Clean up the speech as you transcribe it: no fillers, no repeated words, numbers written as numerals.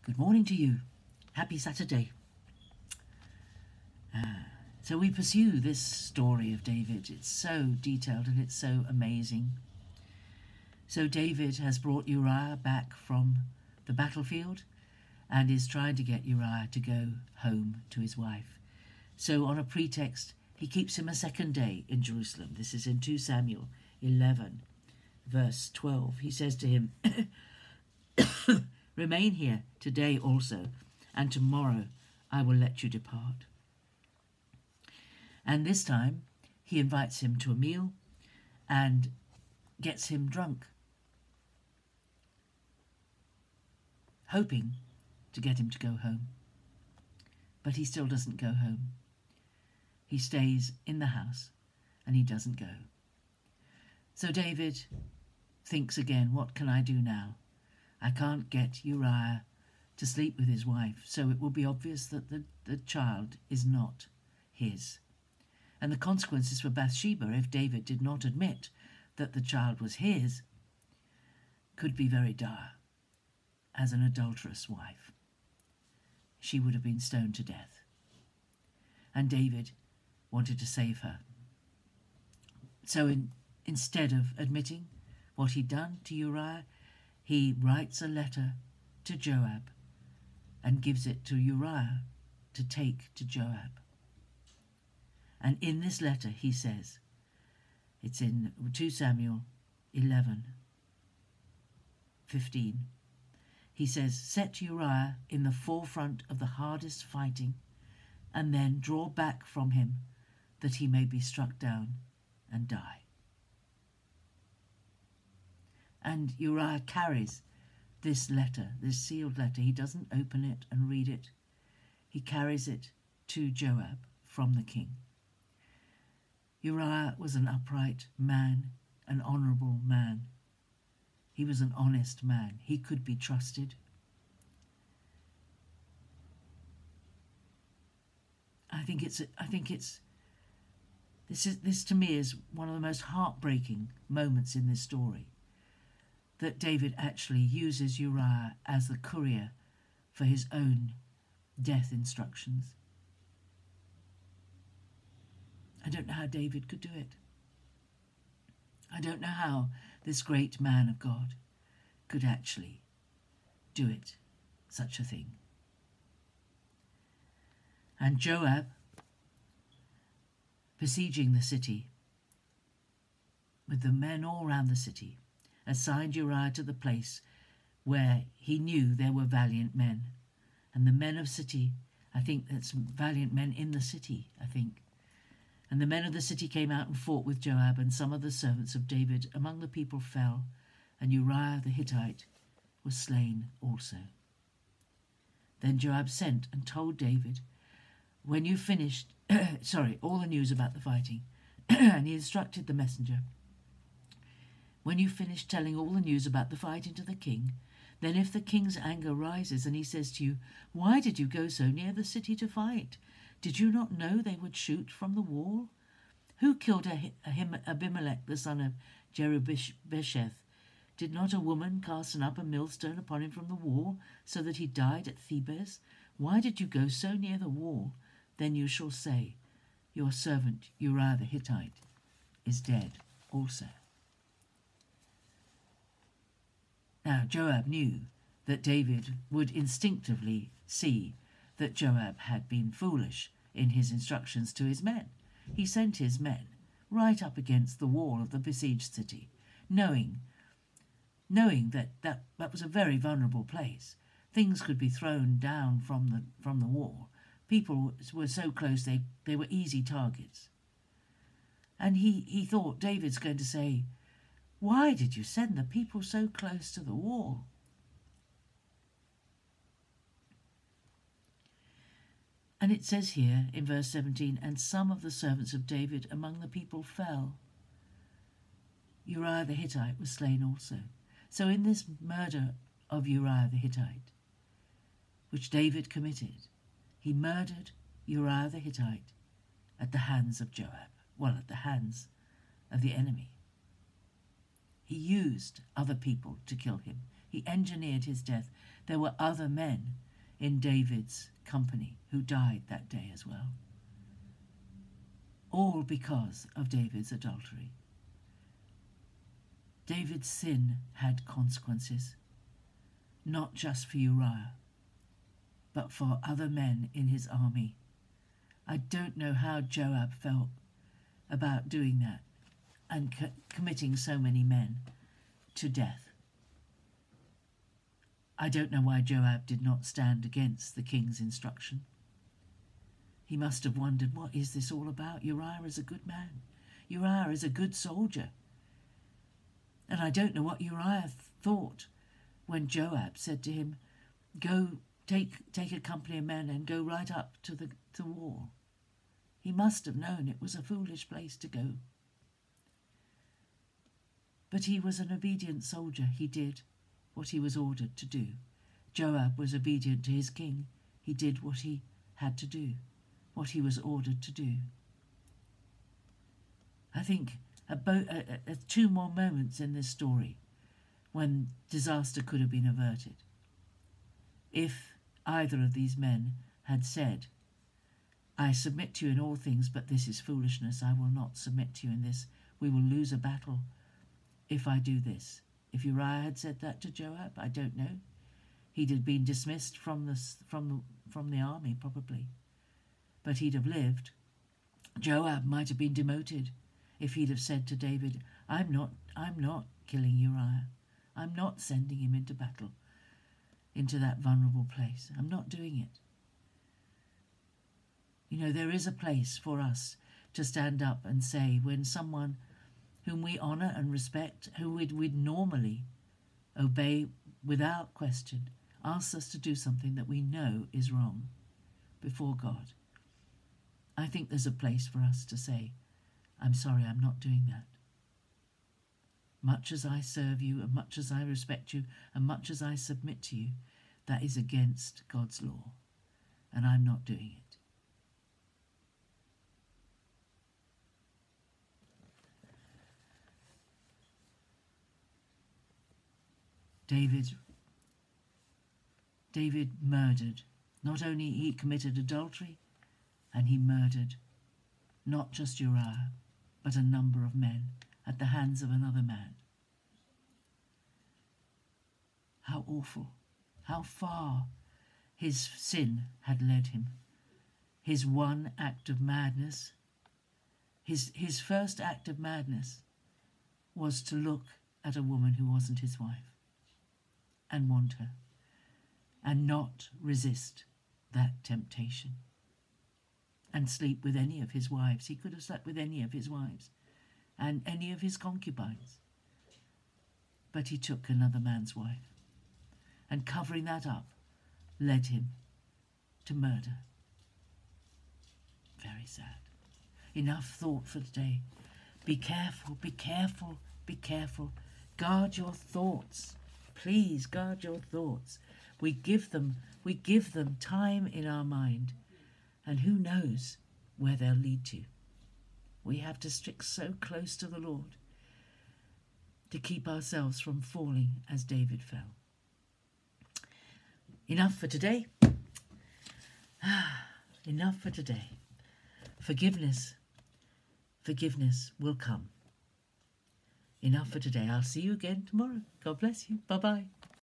Good morning to you. Happy Saturday. So we pursue this story of David. It's so detailed and it's so amazing. So David has brought Uriah back from the battlefield and is trying to get Uriah to go home to his wife. So on a pretext, he keeps him a second day in Jerusalem. This is in 2 Samuel 11, verse 12. He says to him, "Remain here today also, and tomorrow I will let you depart." And this time he invites him to a meal and gets him drunk, hoping to get him to go home. But he still doesn't go home. He stays in the house and he doesn't go. So David thinks again, what can I do now? I can't get Uriah to sleep with his wife, so it will be obvious that the child is not his. And the consequences for Bathsheba, if David did not admit that the child was his, could be very dire. As an adulterous wife, she would have been stoned to death. And David wanted to save her. So instead of admitting what he'd done to Uriah, he writes a letter to Joab and gives it to Uriah to take to Joab. And in this letter he says, it's in 2 Samuel 11:15, he says, "Set Uriah in the forefront of the hardest fighting, and then draw back from him, that he may be struck down and die." And Uriah carries this letter, this sealed letter. He doesn't open it and read it. He carries it to Joab from the king. Uriah was an upright man, an honourable man. He was an honest man. He could be trusted. This to me is one of the most heartbreaking moments in this story, that David actually uses Uriah as the courier for his own death instructions. I don't know how David could do it. I don't know how this great man of God could actually do it, such a thing. And Joab, besieging the city, with the men all round the city, assigned Uriah to the place where he knew there were valiant men. And the men of city, I think that's valiant men in the city, I think. And the men of the city came out and fought with Joab, and some of the servants of David among the people fell, and Uriah the Hittite was slain also. Then Joab sent and told David, when you finished, all the news about the fighting, and he instructed the messenger, when you finish telling all the news about the fighting to the king, then if the king's anger rises and he says to you, "Why did you go so near the city to fight? Did you not know they would shoot from the wall? Who killed Abimelech, the son of Jerubbesheth? Did not a woman cast an upper millstone upon him from the wall, so that he died at Thebez? Why did you go so near the wall? Then you shall say, your servant Uriah the Hittite is dead also." Now Joab knew that David would instinctively see that Joab had been foolish in his instructions to his men. He sent his men right up against the wall of the besieged city, knowing that was a very vulnerable place. Things could be thrown down from the wall. People were so close they were easy targets. And he thought David's going to say, "Why did you send the people so close to the wall?" And it says here in verse 17, "And some of the servants of David among the people fell. Uriah the Hittite was slain also." So in this murder of Uriah the Hittite, which David committed, he murdered Uriah the Hittite at the hands of Joab, at the hands of the enemy. He used other people to kill him. He engineered his death. There were other men in David's company who died that day as well. All because of David's adultery. David's sin had consequences, not just for Uriah, but for other men in his army. I don't know how Joab felt about doing that and committing so many men to death. I don't know why Joab did not stand against the king's instruction. He must have wondered, what is this all about? Uriah is a good man. Uriah is a good soldier. And I don't know what Uriah thought when Joab said to him, go take a company of men and go right up to the wall. He must have known it was a foolish place to go. But he was an obedient soldier. He did what he was ordered to do. Joab was obedient to his king. He did what he had to do, what he was ordered to do. I think two more moments in this story when disaster could have been averted. If either of these men had said, I submit to you in all things, but this is foolishness. I will not submit to you in this. We will lose a battle if I do this. If Uriah had said that to Joab, I don't know. He'd have been dismissed from the army probably, but he'd have lived. Joab might have been demoted if he'd have said to David, I'm not killing Uriah. I'm not sending him into battle, into that vulnerable place. I'm not doing it. You know, there is a place for us to stand up and say when someone whom we honour and respect, who we'd normally obey without question, asks us to do something that we know is wrong before God. I think there's a place for us to say, I'm sorry, I'm not doing that. Much as I serve you, and much as I respect you, and much as I submit to you, that is against God's law, and I'm not doing it. David murdered. Not only he committed adultery, and he murdered not just Uriah, but a number of men at the hands of another man. How awful, how far his sin had led him. His one act of madness, his first act of madness was to look at a woman who wasn't his wife and want her and not resist that temptation and sleep with any of his wives. He could have slept with any of his wives and any of his concubines. But he took another man's wife, and covering that up led him to murder. Very sad. Enough thought for today. Be careful, be careful, be careful. Guard your thoughts. Please guard your thoughts. We give them time in our mind, and who knows where they'll lead to. We have to stick so close to the Lord to keep ourselves from falling as David fell. Enough for today. Enough for today. Forgiveness will come. Enough for today. I'll see you again tomorrow. God bless you. Bye-bye.